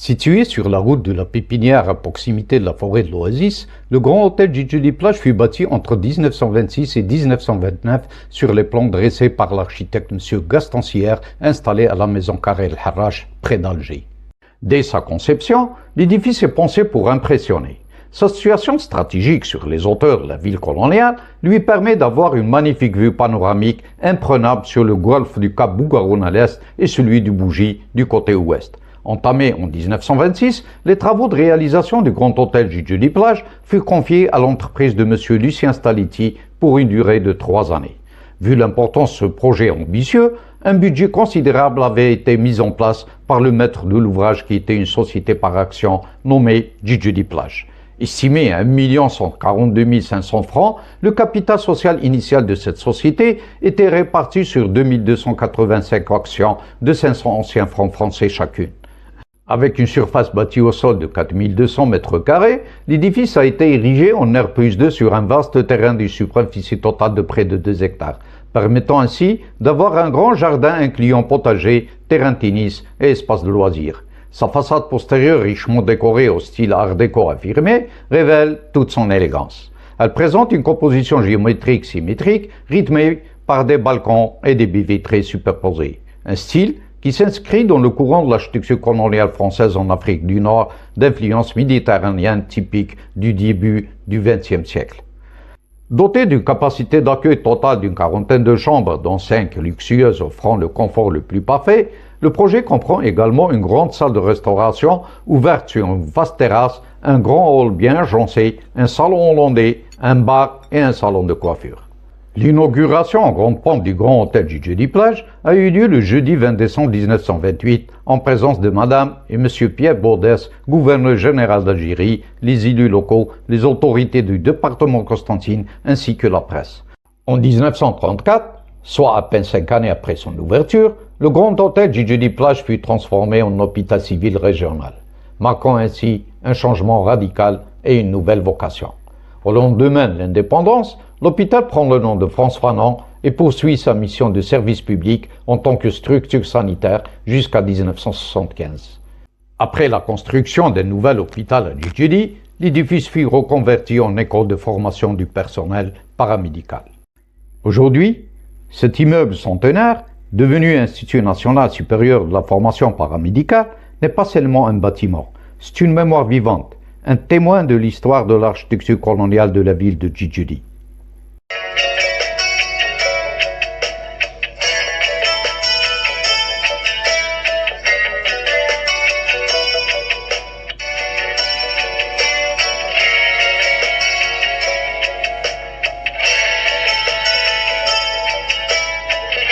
Situé sur la route de la Pépinière à proximité de la forêt de l'Oasis, le grand hôtel Djidjeli-Plage fut bâti entre 1926 et 1929 sur les plans dressés par l'architecte M. Gaston Sierre, installé à la maison Carré El Harrach, près d'Alger. Dès sa conception, l'édifice est pensé pour impressionner. Sa situation stratégique sur les hauteurs de la ville coloniale lui permet d'avoir une magnifique vue panoramique imprenable sur le golfe du Cap Bougaroun à l'est et celui du Bougie du côté ouest. Entamés en 1926, les travaux de réalisation du grand hôtel Djidjeli-Plage furent confiés à l'entreprise de M. Lucien Staliti pour une durée de 3 années. Vu l'importance de ce projet ambitieux, un budget considérable avait été mis en place par le maître de l'ouvrage qui était une société par action nommée Djidjeli-Plage. Estimé à 1 142 500 francs, le capital social initial de cette société était réparti sur 2285 actions de 500 anciens francs français chacune. Avec une surface bâtie au sol de 4200 mètres carrés, l'édifice a été érigé en R+2 sur un vaste terrain d'une superficie totale de près de 2 hectares, permettant ainsi d'avoir un grand jardin incluant potager, terrain de tennis et espace de loisirs. Sa façade postérieure richement décorée au style art déco affirmé révèle toute son élégance. Elle présente une composition géométrique symétrique rythmée par des balcons et des baies vitrées superposées. Un style qui s'inscrit dans le courant de l'architecture coloniale française en Afrique du Nord d'influence méditerranéenne typique du début du XXe siècle. Doté d'une capacité d'accueil totale d'une quarantaine de chambres, dont 5 luxueuses offrant le confort le plus parfait, le projet comprend également une grande salle de restauration ouverte sur une vaste terrasse, un grand hall bien agencé, un salon hollandais, un bar et un salon de coiffure. L'inauguration en grande pompe du grand hôtel Djidjeli-Plage a eu lieu le jeudi 20 décembre 1928 en présence de Madame et Monsieur Pierre Baudès, gouverneur général d'Algérie, les élus locaux, les autorités du département Constantine ainsi que la presse. En 1934, soit à peine 5 années après son ouverture, le grand hôtel Djidjeli-Plage fut transformé en hôpital civil régional, marquant ainsi un changement radical et une nouvelle vocation. Au lendemain de l'indépendance, l'hôpital prend le nom de France Fanon et poursuit sa mission de service public en tant que structure sanitaire jusqu'à 1975. Après la construction d'un nouvel hôpital à Djidjeli, l'édifice fut reconverti en école de formation du personnel paramédical. Aujourd'hui, cet immeuble centenaire, devenu Institut national supérieur de la formation paramédicale, n'est pas seulement un bâtiment, c'est une mémoire vivante, un témoin de l'histoire de l'architecture coloniale de la ville de Djidjeli.